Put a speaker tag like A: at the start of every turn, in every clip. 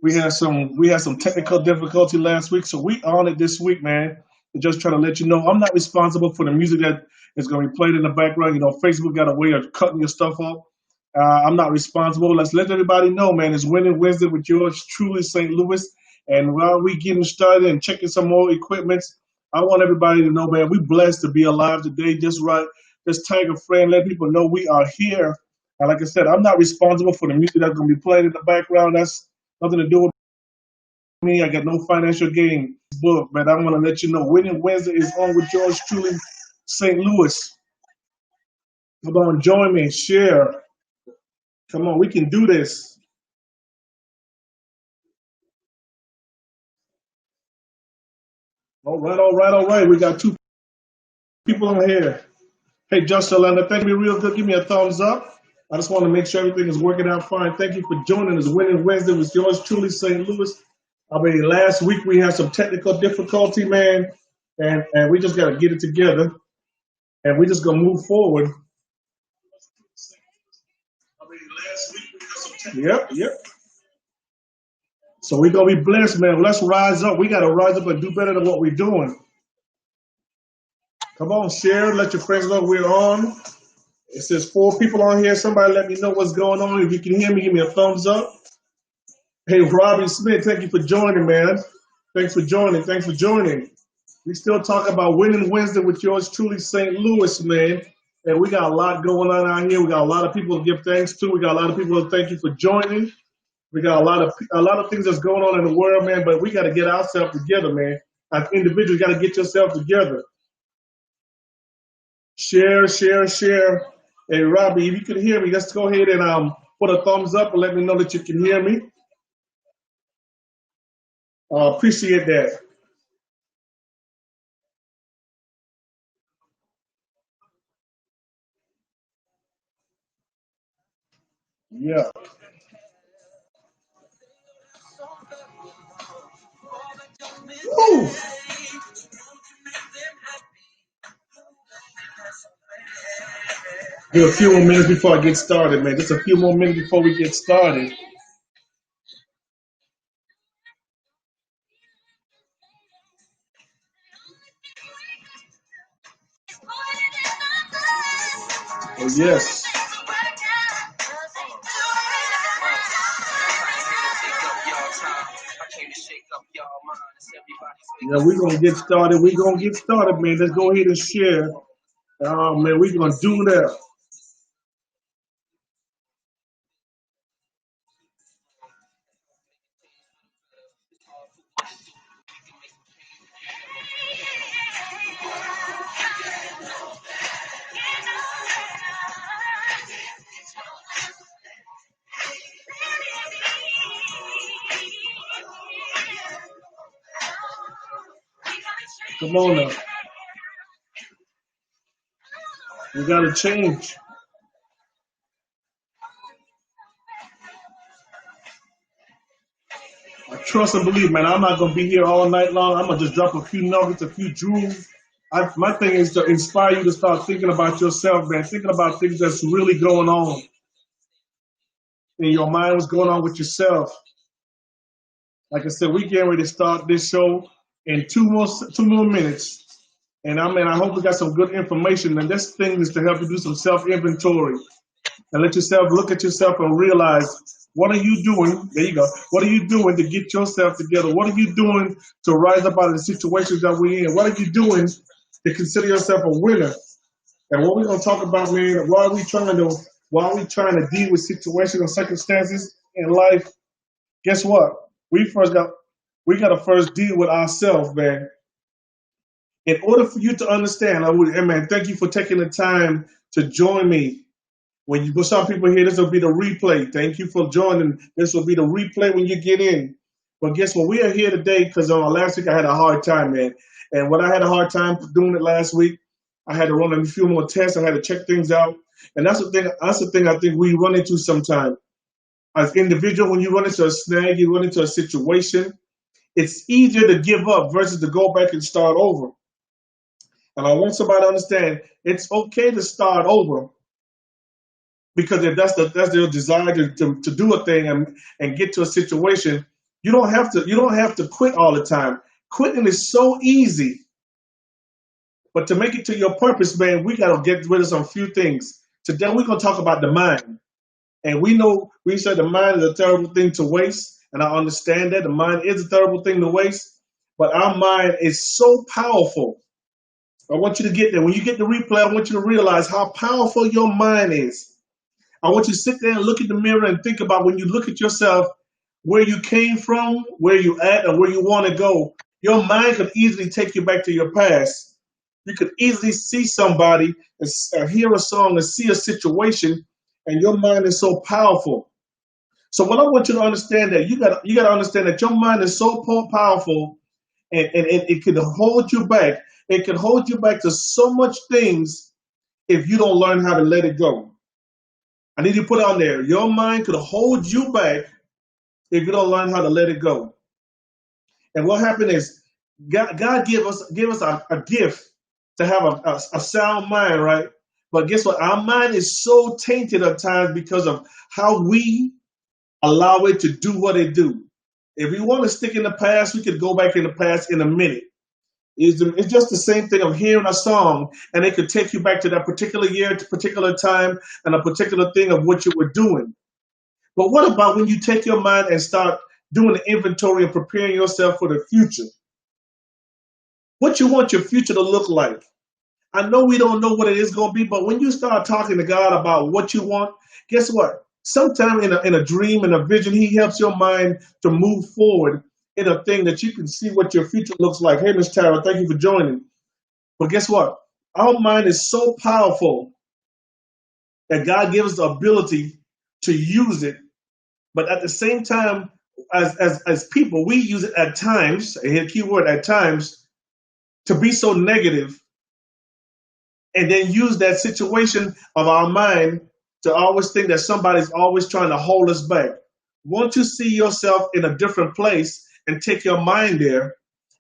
A: We had some technical difficulty last week, so we on it this week, man. And just trying to let you know, I'm not responsible for the music that is going to be played in the background. You know, Facebook got a way of cutting your stuff off. I'm not responsible. Let's let everybody know, man. It's Winning Wednesday with yours truly, St. Louis. And while we getting started and checking some more equipments, I want everybody to know, man, we blessed to be alive today. Just right, just tag a friend, let people know we are here. And like I said, I'm not responsible for the music that's going to be played in the background. That's nothing to do with me. I got no financial gain book, but I want to let you know Winning Wednesday is on with yours truly, St. Louis. Come on, join me, share. Come on, we can do this. All right, all right, all right. We got two people on here. Hey, Justin Lander, thank you real good. Give me a thumbs up. I just want to make sure everything is working out fine. Thank you for joining us. Winning Wednesday with yours truly, St. Louis. I mean, last week we had some technical difficulty, man, and we just got to get it together, and we just gonna move forward. Yep, yep. So we're gonna be blessed, man. Let's rise up. We gotta rise up and do better than what we're doing. Come on, share. Let your friends know we're on. It says 4 people on here. Somebody let me know what's going on. If you can hear me, give me a thumbs up. Hey, Robbie Smith, thank you for joining, man. Thanks for joining. Thanks for joining. We still talk about Winning Wednesday with yours truly, St. Louis, man. And we got a lot going on out here. We got a lot of people to give thanks to. We got a lot of people to thank you for joining. We got a lot of things that's going on in the world, man. But we got to get ourselves together, man. As individuals, you got to get yourself together. Share, share, share. Hey, Robbie, if you can hear me, let's go ahead and put a thumbs up and let me know that you can hear me. Appreciate that. Yeah. Woo. Give a few more minutes before I get started, man. Just a few more minutes before we get started. Oh, yes. Yeah, we're gonna get started. We're gonna get started, man. Let's go ahead and share. Oh man, we're gonna do that. Come on now. We gotta change. I trust and believe, man. I'm not gonna be here all night long. I'm gonna just drop a few nuggets, a few jewels. My thing is to inspire you to start thinking about yourself, man. Thinking about things that's really going on in your mind. What's going on with yourself? Like I said, we getting ready to start this show in two more minutes. And I hope we got some good information. And this thing is to help you do some self inventory and let yourself look at yourself and realize what are you doing? There you go. What are you doing to get yourself together? What are you doing to rise up out of the situations that we're in? What are you doing to consider yourself a winner? And what we're gonna talk about, man, why are we trying to deal with situations and circumstances in life? Guess what? We first got we gotta first deal with ourselves, man. In order for you to understand, and man, thank you for taking the time to join me. When you put some people here, this will be the replay. Thank you for joining. This will be the replay when you get in. But guess what? We are here today because last week I had a hard time, man. And when I had a hard time doing it last week, I had to run a few more tests. I had to check things out. And that's the thing. That's the thing I think we run into sometimes. As individual, when you run into a snag, you run into a situation, it's easier to give up versus to go back and start over. And I want somebody to understand it's okay to start over, Because if that's their desire to do a thing and get to a situation, you don't have to quit all the time. Quitting is so easy, but to make it to your purpose, man, we gotta get rid of some few things. Today we're gonna talk about the mind. And we know we said the mind is a terrible thing to waste, and I understand that the mind is a terrible thing to waste, but our mind is so powerful. I want you to get there. When you get the replay, I want you to realize how powerful your mind is. I want you to sit there and look in the mirror and think about when you look at yourself, where you came from, where you at, and where you want to go. Your mind could easily take you back to your past. You could easily see somebody and hear a song and see a situation, and your mind is so powerful. So what I want you to understand that you got to understand that your mind is so powerful, and it can hold you back. It can hold you back to so much things if you don't learn how to let it go. I need you to put on there. Your mind could hold you back if you don't learn how to let it go. And what happened is God give us a gift to have a sound mind, right? But guess what? Our mind is so tainted at times because of how we allow it to do what it do. If we want to stick in the past, we could go back in the past in a minute. It's just the same thing of hearing a song, and it could take you back to that particular year, to particular time, and a particular thing of what you were doing. But what about when you take your mind and start doing the inventory and preparing yourself for the future? What you want your future to look like? I know we don't know what it is going to be, but when you start talking to God about what you want, guess what? Sometime in a dream, in a vision, He helps your mind to move forward in a thing that you can see what your future looks like. Hey, Miss Tara, thank you for joining. But guess what? Our mind is so powerful that God gives us the ability to use it. But at the same time, as people, we use it at times, and here key word at times, to be so negative, and then use that situation of our mind to always think that somebody's always trying to hold us back. Won't you see yourself in a different place and take your mind there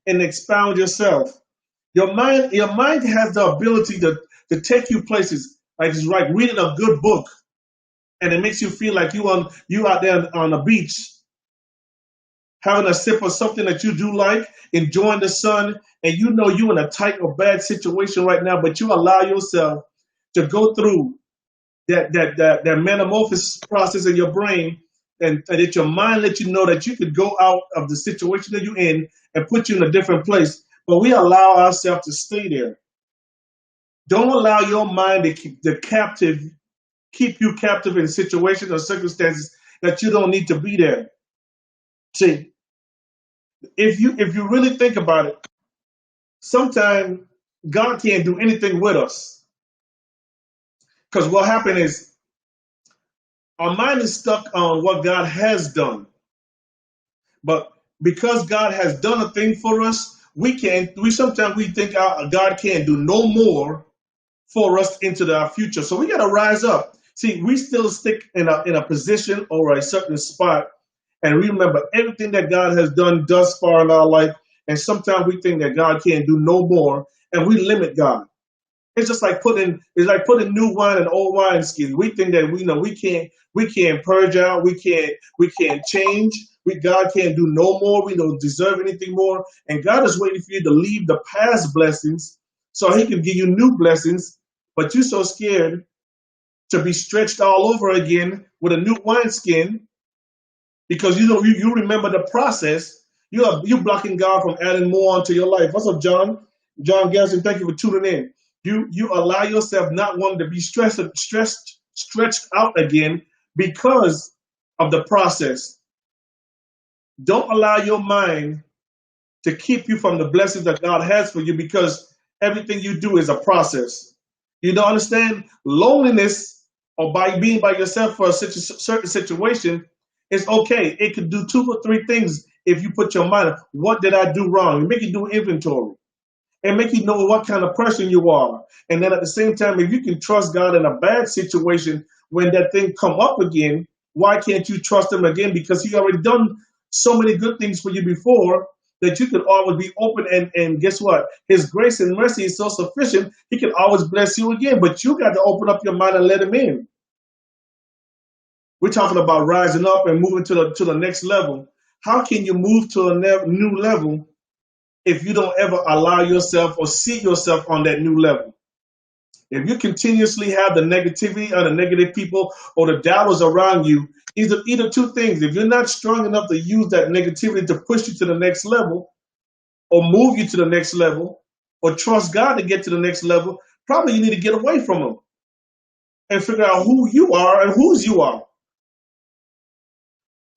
A: and expound yourself? Your mind has the ability to take you places. Like it's like reading a good book, and it makes you feel like you out there on the beach, having a sip of something that you do like, enjoying the sun, and you know you're in a tight or bad situation right now, but you allow yourself to go through that metamorphosis process in your brain, and that your mind lets you know that you could go out of the situation that you're in and put you in a different place. But we allow ourselves to stay there. Don't allow your mind to keep you captive in situations or circumstances that you don't need to be there. See, if you really think about it, sometimes God can't do anything with us. Because what happened is our mind is stuck on what God has done. But because God has done a thing for us, we sometimes we think God can't do no more for us into our future. So we got to rise up. See, we still stick in a position or a certain spot, and remember everything that God has done thus far in our life. And sometimes we think that God can't do no more, and we limit God. It's just like putting new wine in old wine skins. We think that we can't purge out, we can't change. God can't do no more. We don't deserve anything more. And God is waiting for you to leave the past blessings so He can give you new blessings. But you're so scared to be stretched all over again with a new wineskin because you remember the process. You're blocking God from adding more onto your life. What's up, John? John Garrison, thank you for tuning in. You allow yourself not wanting to be stretched out again because of the process. Don't allow your mind to keep you from the blessings that God has for you because everything you do is a process. You don't understand loneliness or by being by yourself for a certain situation is okay. It could do 2 or 3 things if you put your mind. What did I do wrong? It make you do inventory and make you know what kind of person you are. And then at the same time, if you can trust God in a bad situation, when that thing come up again, why can't you trust Him again? Because He already done so many good things for you before that you could always be open. And guess what? His grace and mercy is so sufficient. He can always bless you again. But you got to open up your mind and let Him in. We're talking about rising up and moving to the next level. How can you move to a new level if you don't ever allow yourself or see yourself on that new level? If you continuously have the negativity or the negative people or the doubters around you, either two things. If you're not strong enough to use that negativity to push you to the next level or move you to the next level or trust God to get to the next level, probably you need to get away from them and figure out who you are and whose you are.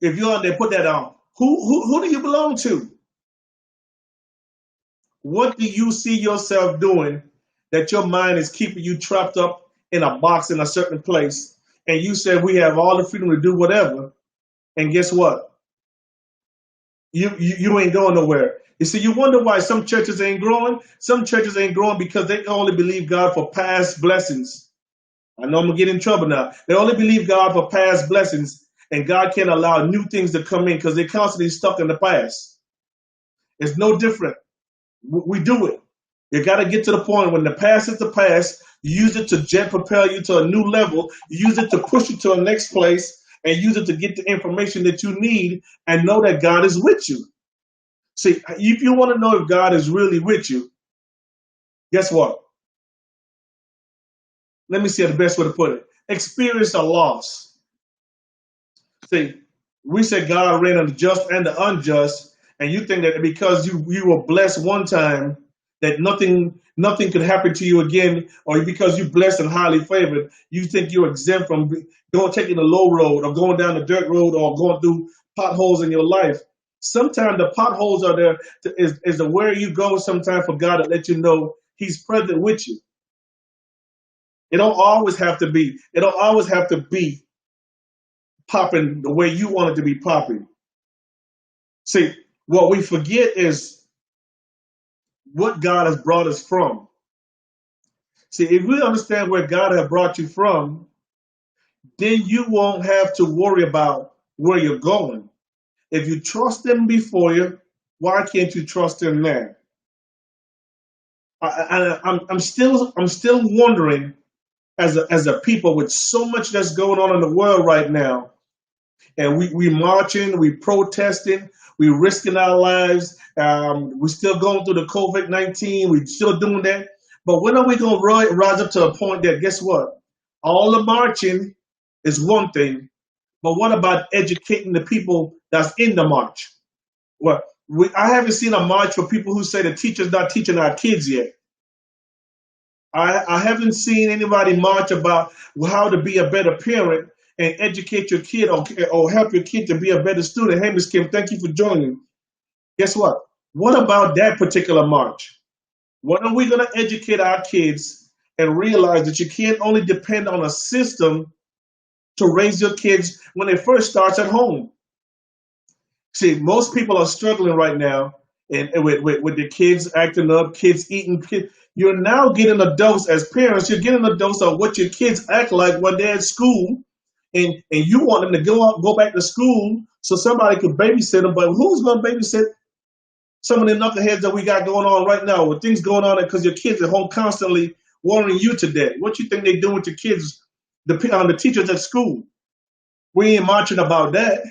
A: If you're on there, put that on. Who do you belong to? What do you see yourself doing that your mind is keeping you trapped up in a box in a certain place? And you said we have all the freedom to do whatever. And guess what? You ain't going nowhere. You see, you wonder why some churches ain't growing. Some churches ain't growing because they only believe God for past blessings. I know I'm gonna get in trouble now. They only believe God for past blessings, and God can't allow new things to come in because they're constantly stuck in the past. It's no different. We do it. You got to get to the point when the past is the past. You use it to propel you to a new level. You use it to push you to a next place, and use it to get the information that you need and know that God is with you. See, if you want to know if God is really with you, guess what? Let me see the best way to put it. Experience a loss. See, we say God reigns on the just and the unjust, and you think that because you were blessed one time, that nothing could happen to you again, or because you're blessed and highly favored, you think you're exempt from taking the low road or going down the dirt road or going through potholes in your life. Sometimes the potholes are there is the where you go sometimes for God to let you know He's present with you. It don't always have to be. It don't always have to be popping the way you want it to be popping. See, what we forget is what God has brought us from. See, if we understand where God has brought you from, then you won't have to worry about where you're going. If you trust Him before you, why can't you trust Him now? I'm still wondering, as a people with so much that's going on in the world right now, and we marching, we protesting, we risking our lives. We're still going through the COVID-19. We're still doing that. But when are we going to rise up to a point that, guess what? All the marching is one thing, but what about educating the people that's in the march? Well, I haven't seen a march for people who say the teacher's not teaching our kids yet. I haven't seen anybody march about how to be a better parent and educate your kid or help your kid to be a better student. Hey, Ms. Kim, thank you for joining. Guess what? What about that particular march? When are we going to educate our kids and realize that you can't only depend on a system to raise your kids when it first starts at home? See, most people are struggling right now and with the kids acting up, kids eating. You're now getting a dose as parents. You're getting a dose of what your kids act like when they're at school, and you want them to go back to school so somebody could babysit them. But who's going to babysit some of the knuckleheads that we got going on right now with things going on because your kids at home constantly worrying you to death? What you think they doing with your kids, the teachers at school? We ain't marching about that.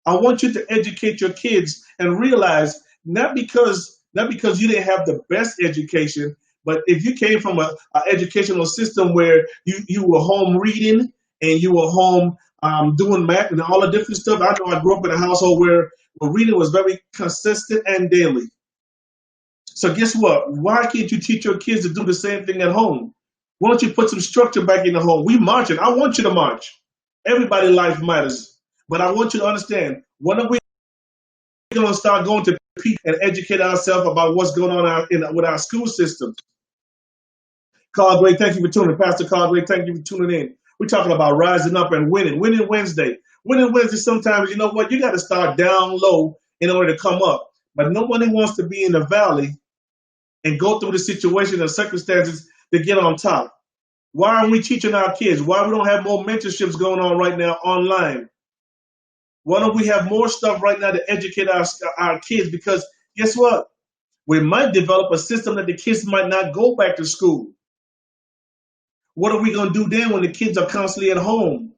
A: I want you to educate your kids and realize not because you didn't have the best education, but if you came from an educational system where you were home reading and you were home doing math and all the different stuff. I know I grew up in a household where reading was very consistent and daily. So guess what? Why can't you teach your kids to do the same thing at home? Why don't you put some structure back in the home? We marching. I want you to march. Everybody's life matters. But I want you to understand, when are we going to start going to people and educate ourselves about what's going on with our school systems? Carl Gray, thank you for tuning in. Pastor Carl Gray, thank you for tuning in. We're talking about rising up and winning. Winning Wednesday. Winning Wednesday, sometimes, you know what? You got to start down low in order to come up. But nobody wants to be in the valley and go through the situation and circumstances to get on top. Why aren't we teaching our kids? Why we don't have more mentorships going on right now online? Why don't we have more stuff right now to educate our kids? Because guess what? We might develop a system that the kids might not go back to school. What are we going to do then when the kids are constantly at home?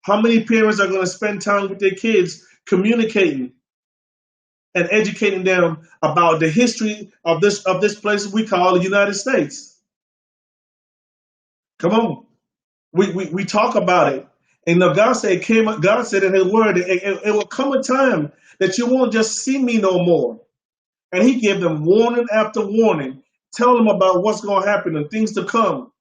A: How many parents are going to spend time with their kids communicating and educating them about the history of this place we call the United States? Come on. We talk about it. And God said in his word, it will come a time that you won't just see me no more. And he gave them warning after warning, tell them about what's going to happen and things to come.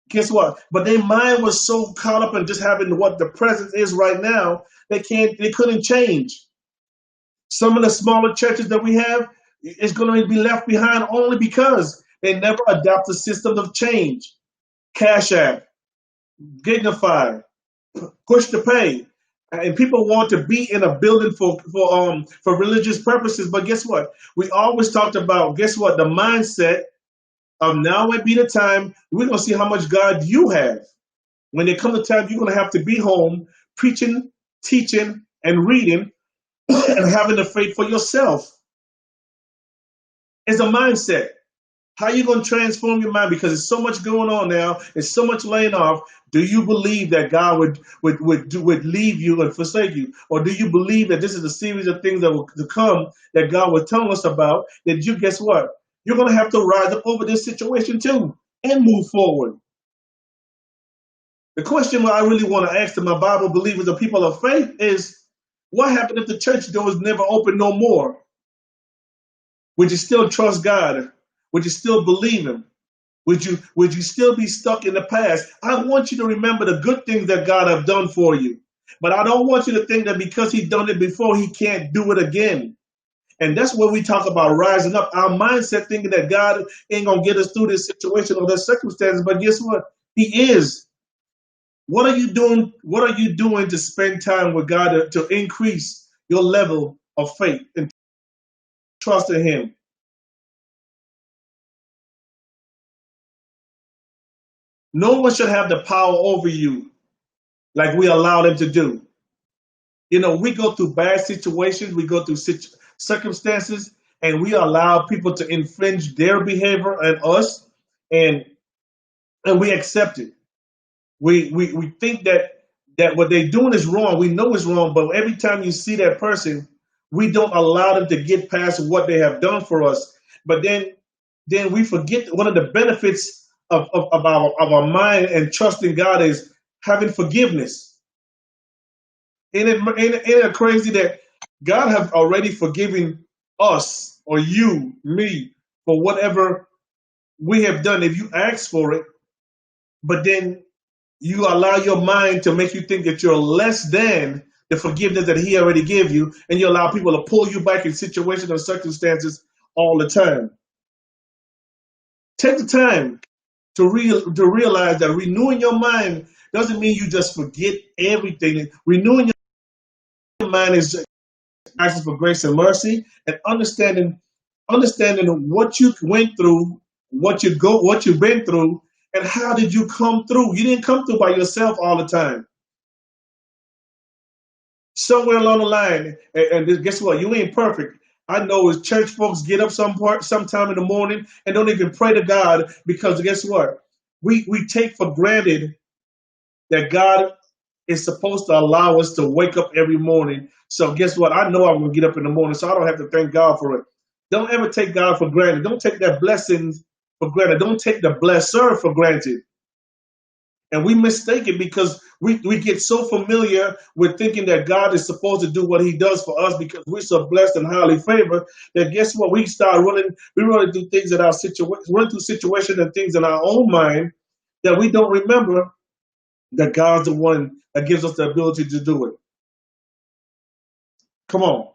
A: Guess what? But their mind was so caught up in just having what the present is right now, they couldn't change. Some of the smaller churches that we have is going to be left behind only because they never adopt a system of change. Cash App, Gignify, Push to Pay. And people want to be in a building for religious purposes, but guess what? We always talked about, guess what? The mindset of now might be the time we're gonna see how much God you have. When there comes a time you're gonna have to be home preaching, teaching, and reading and having the faith for yourself. It's a mindset. How are you going to transform your mind? Because there's so much going on now. There's so much laying off. Do you believe that God would leave you and forsake you? Or do you believe that this is a series of things that will to come that God was telling us about? That you, guess what? You're going to have to rise up over this situation too and move forward. The question I really want to ask to my Bible believers, the people of faith, is what happened if the church doors never open no more? Would you still trust God? Would you still believe him? Would you still be stuck in the past? I want you to remember the good things that God have done for you. But I don't want you to think that because he's done it before, he can't do it again. And that's what we talk about rising up. Our mindset thinking that God ain't going to get us through this situation or this circumstances. But guess what? He is. What are you doing? What are you doing to spend time with God to increase your level of faith and trust in him? No one should have the power over you like we allow them to do. You know, we go through bad situations, we go through circumstances, and we allow people to infringe their behavior on us, and we accept it. We think that what they're doing is wrong. We know it's wrong, but every time you see that person, we don't allow them to get past what they have done for us. But then we forget one of the benefits of our mind and trusting God is having forgiveness. Ain't it crazy that God have already forgiven us or you, me, for whatever we have done if you ask for it, but then you allow your mind to make you think that you're less than the forgiveness that he already gave you, and you allow people to pull you back in situations and circumstances all the time. Take the time to realize that renewing your mind doesn't mean you just forget everything. Renewing your mind is asking for grace and mercy and understanding what you went through, what you've been through, and how did you come through. You didn't come through by yourself all the time. Somewhere along the line, and guess what? You ain't perfect. I know as church folks get up sometime in the morning and don't even pray to God because guess what? We take for granted that God is supposed to allow us to wake up every morning. So guess what? I know I'm going to get up in the morning, so I don't have to thank God for it. Don't ever take God for granted. Don't take that blessing for granted. Don't take the blesser for granted. And we mistake it because we get so familiar with thinking that God is supposed to do what he does for us because we're so blessed and highly favored that guess what? We run through things in our situation, run through situations and things in our own mind that we don't remember that God's the one that gives us the ability to do it. Come on.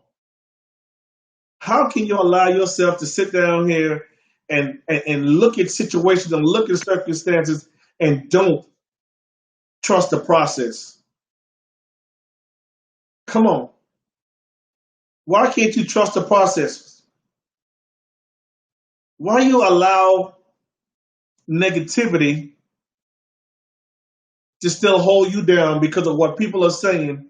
A: How can you allow yourself to sit down here and look at situations and look at circumstances and don't trust the process? Come on. Why can't you trust the process? Why you allow negativity to still hold you down because of what people are saying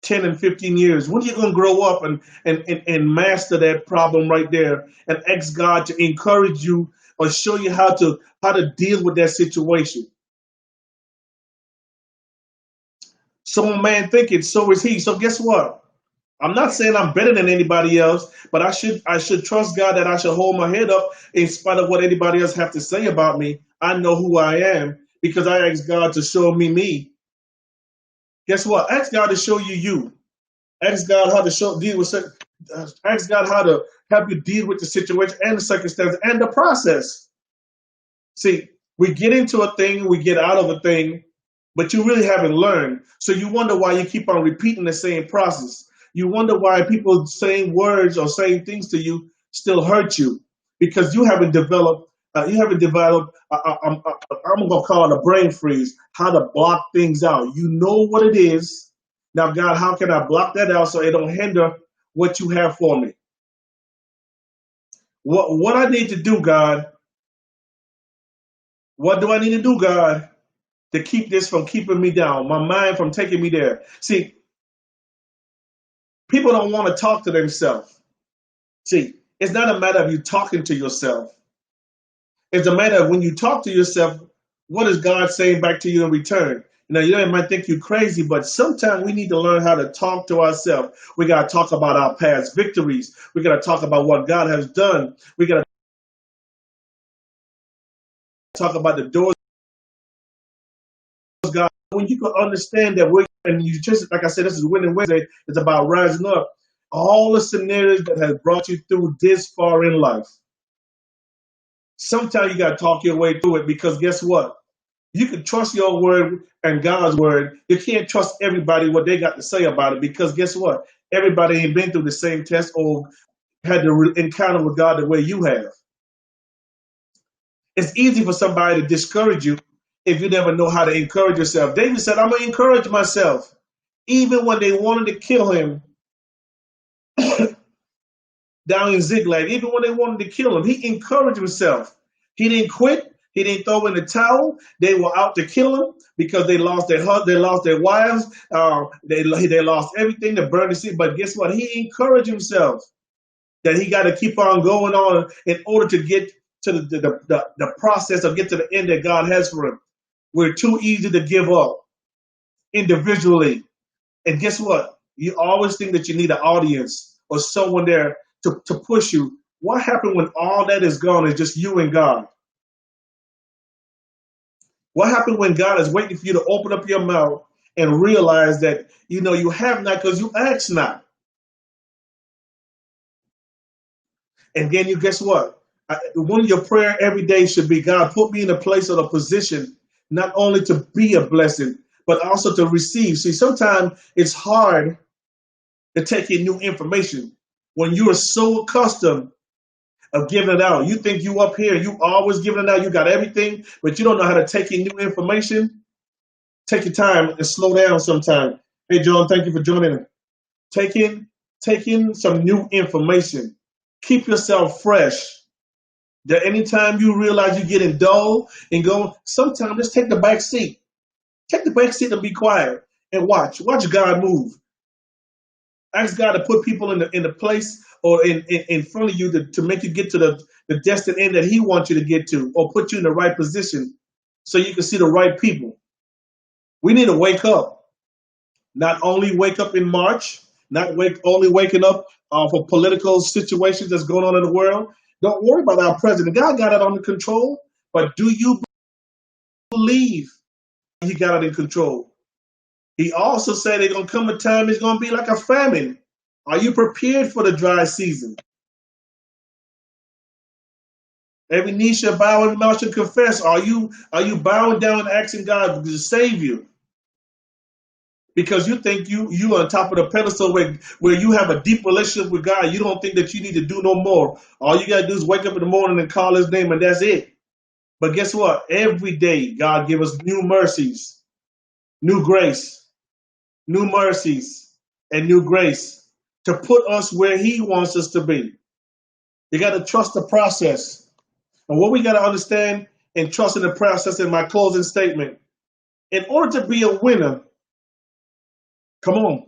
A: 10 and 15 years? When are you going to grow up and master that problem right there and ask God to encourage you or show you how to deal with that situation? So a man thinketh, so is he. So guess what? I'm not saying I'm better than anybody else, but I should trust God that I should hold my head up in spite of what anybody else have to say about me. I know who I am because I asked God to show me me. Guess what? Ask God to show you you. Ask God how to deal with ask God how to help you deal with the situation and the circumstances and the process. See, we get into a thing, we get out of a thing, but you really haven't learned. So you wonder why you keep on repeating the same process. You wonder why people saying words or saying things to you still hurt you because you haven't developed. I'm gonna call it a brain freeze. How to block things out. You know what it is. Now, God, how can I block that out so it don't hinder what you have for me? What I need to do, God? What do I need to do, God, to keep this from keeping me down, my mind from taking me there? See, people don't want to talk to themselves. See, it's not a matter of you talking to yourself. It's a matter of when you talk to yourself, what is God saying back to you in return? You might think you're crazy, but sometimes we need to learn how to talk to ourselves. We got to talk about our past victories. We got to talk about what God has done. We got to talk about the doors God. When you can understand that and you just, like I said, this is Winning Wednesday. It's about rising up. All the scenarios that has brought you through this far in life. Sometimes you got to talk your way through it because guess what? You can trust your word and God's word. You can't trust everybody what they got to say about it because guess what? Everybody ain't been through the same test or had the encounter with God the way you have. It's easy for somebody to discourage you if you never know how to encourage yourself. David said, I'm going to encourage myself. Even when they wanted to kill him down in Ziklag, even when they wanted to kill him, he encouraged himself. He didn't quit. He didn't throw in the towel. They were out to kill him because they lost their husbands, they lost their wives, they lost everything, they burned the city. But guess what? He encouraged himself that he got to keep on going on in order to get to the process of get to the end that God has for him. We're too easy to give up individually. And guess what? You always think that you need an audience or someone there to push you. What happened when all that is gone? It's just you and God. What happened when God is waiting for you to open up your mouth and realize that you have not because you ask not? And then you guess what? One of your prayer every day should be, God, put me in a place or a position not only to be a blessing, but also to receive. See, sometimes it's hard to take in new information when you are so accustomed of giving it out. You think you up here, you always giving it out, you got everything, but you don't know how to take in new information. Take your time and slow down sometime. Hey, John, thank you for joining. Take in some new information. Keep yourself fresh. That anytime you realize you're getting dull and going, sometimes just take the back seat. Take the back seat and be quiet and watch. Watch God move. Ask God to put people in the place or in front of you to make you get to the destined end that He wants you to get to, or put you in the right position so you can see the right people. We need to wake up. Not only wake up in March, only waking up for political situations that's going on in the world. Don't worry about our president. God got it under control. But do you believe He got it in control? He also said there's going to come a time it's going to be like a famine. Are you prepared for the dry season? Every knee shall bow, every mouth shall confess. Are you bowing down and asking God to save you? Because you think you are on top of the pedestal where you have a deep relationship with God. You don't think that you need to do no more. All you got to do is wake up in the morning and call His name, and that's it. But guess what? Every day, God gives us new mercies, new grace, new mercies, and new grace to put us where He wants us to be. You got to trust the process. And what we got to understand and trust in the process in my closing statement, in order to be a winner, come on.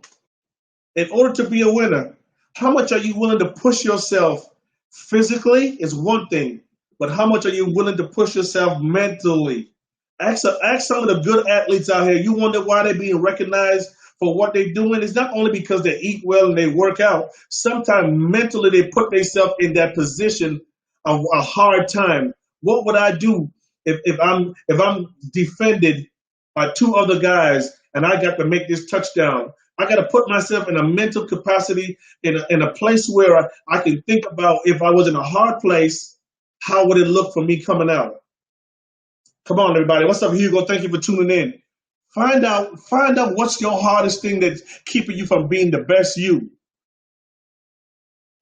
A: In order to be a winner, how much are you willing to push yourself physically is one thing, but how much are you willing to push yourself mentally? Ask some of the good athletes out here. You wonder why they're being recognized for what they're doing. It's not only because they eat well and they work out. Sometimes mentally they put themselves in that position of a hard time. What would I do if I'm defended by two other guys and I got to make this touchdown? I got to put myself in a mental capacity in a place where I can think about if I was in a hard place, how would it look for me coming out? Come on, everybody. What's up, Hugo? Thank you for tuning in. Find out what's your hardest thing that's keeping you from being the best you.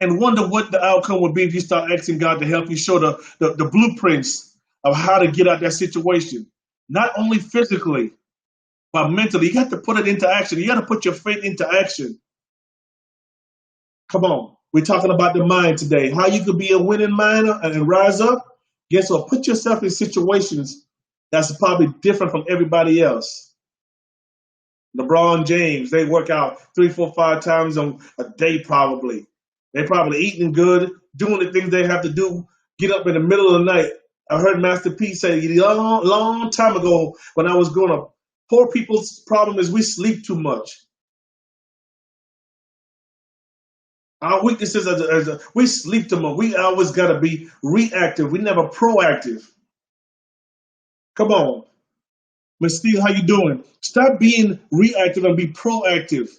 A: And wonder what the outcome would be if you start asking God to help you show the blueprints of how to get out that situation. Not only physically, but mentally. You got to put it into action. You got to put your faith into action. Come on. We're talking about the mind today. How you could be a winning mind and rise up. Guess what? Put yourself in situations that's probably different from everybody else. LeBron James, they work out 3, 4, 5 times on a day probably. They probably eating good, doing the things they have to do, get up in the middle of the night. I heard Master P say a long time ago when I was growing up, poor people's problem is we sleep too much. Our weaknesses we sleep too much. We always got to be reactive. We never proactive. Come on. Miss Steve, how you doing? Stop being reactive and be proactive.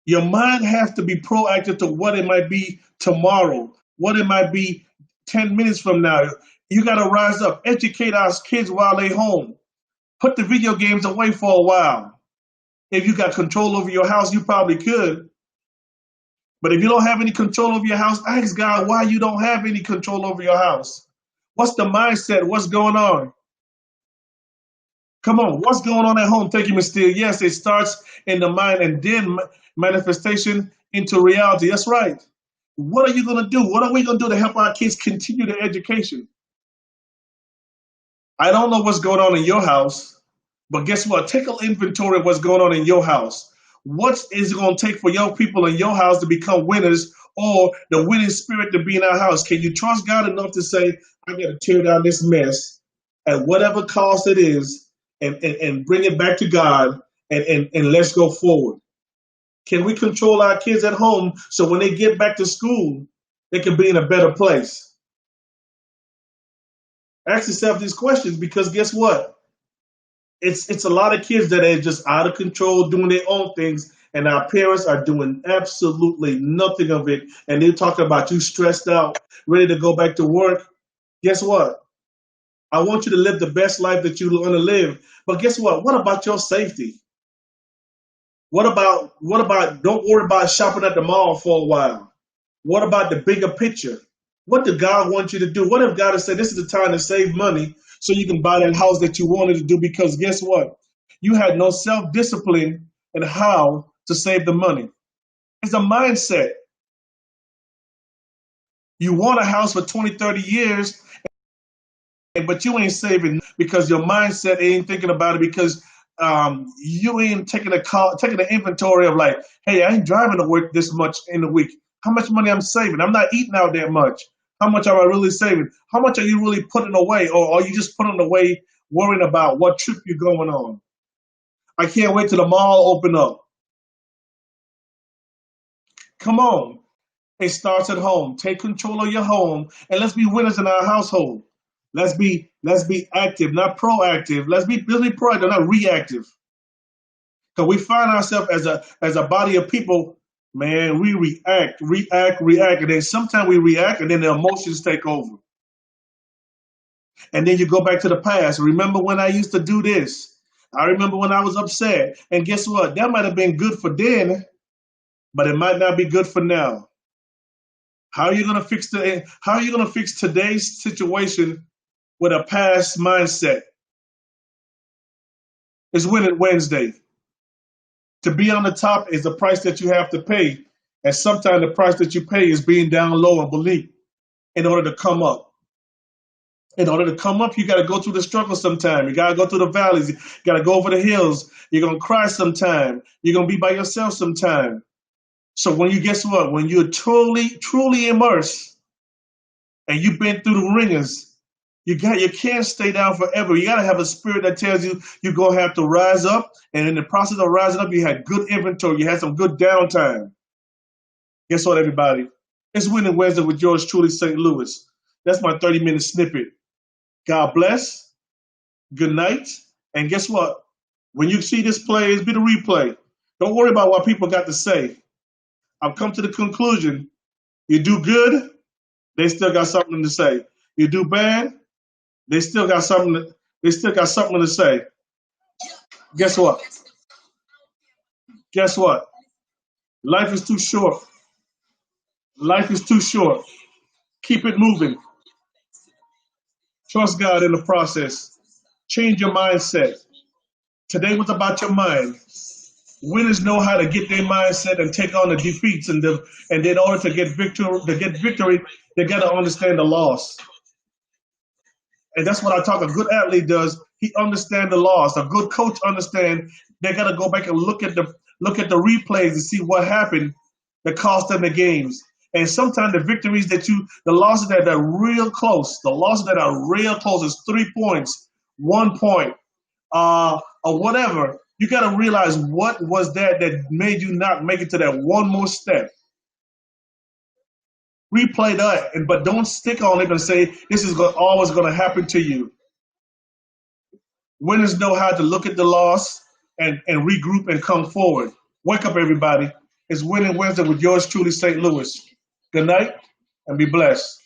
A: Your mind has to be proactive to what it might be tomorrow, what it might be 10 minutes from now. You got to rise up, educate our kids while they're home. Put the video games away for a while. If you got control over your house, you probably could. But if you don't have any control over your house, ask God why you don't have any control over your house. What's the mindset? What's going on? Come on, what's going on at home? Thank you, Ms. Steele. Yes, it starts in the mind and then manifestation into reality. That's right. What are you going to do? What are we going to do to help our kids continue their education? I don't know what's going on in your house, but guess what? Take an inventory of what's going on in your house. What is it going to take for your people in your house to become winners or the winning spirit to be in our house? Can you trust God enough to say, I got to tear down this mess at whatever cost it is and bring it back to God and let's go forward? Can we control our kids at home so when they get back to school, they can be in a better place? Ask yourself these questions because guess what? It's a lot of kids that are just out of control doing their own things and our parents are doing absolutely nothing of it and they're talking about you stressed out, ready to go back to work. Guess what? I want you to live the best life that you want to live. But guess what? What about your safety? What about don't worry about shopping at the mall for a while? What about the bigger picture? What did God want you to do? What if God has said this is the time to save money so you can buy that house that you wanted to do? Because guess what? You had no self-discipline in how to save the money. It's a mindset. You want a house for 20, 30 years, but you ain't saving because your mindset ain't thinking about it because you ain't taking the inventory of like, hey, I ain't driving to work this much in a week. How much money I'm saving? I'm not eating out that much. How much am I really saving? How much are you really putting away? Or are you just putting away worrying about what trip you're going on? I can't wait till the mall open up. Come on. It starts at home. Take control of your home and let's be winners in our household. Let's be active, not proactive. Let's be proactive, not reactive. Because we find ourselves as a body of people, man, we react, and then sometimes we react, and then the emotions take over. And then you go back to the past. Remember when I used to do this? I remember when I was upset. And guess what? That might have been good for then, but it might not be good for now. How are you gonna fix today's situation with a past mindset? It's Winning Wednesday. To be on the top is the price that you have to pay. And sometimes the price that you pay is being down low and beneath in order to come up. In order to come up, you got to go through the struggle sometime. You got to go through the valleys. You got to go over the hills. You're going to cry sometime. You're going to be by yourself sometime. So guess what? When you're truly immersed and you've been through the ringers, You can't stay down forever. You gotta have a spirit that tells you you're gonna have to rise up. And in the process of rising up, you had good inventory. You had some good downtime. Guess what, everybody? It's Winning Wednesday with yours truly, St. Louis. That's my 30-minute snippet. God bless. Good night. And guess what? When you see this play, it's be the replay. Don't worry about what people got to say. I've come to the conclusion: you do good, they still got something to say. You do bad, they still got something. They still got something to say. Guess what? Guess what? Life is too short. Life is too short. Keep it moving. Trust God in the process. Change your mindset. Today was about your mind. Winners know how to get their mindset and take on the defeats, and in order to get victory, they got to understand the loss. And that's what I talk. A good athlete does. He understands the loss. A good coach understands. They got to go back and look at the replays to see what happened that cost them the games. And sometimes the victories the losses that are real close, is 3 points, 1 point, or whatever. You got to realize what was that made you not make it to that one more step. Replay that, but don't stick on it and say this is always going to happen to you. Winners know how to look at the loss and regroup and come forward. Wake up, everybody. It's Winning Wednesday with yours truly, St. Louis. Good night and be blessed.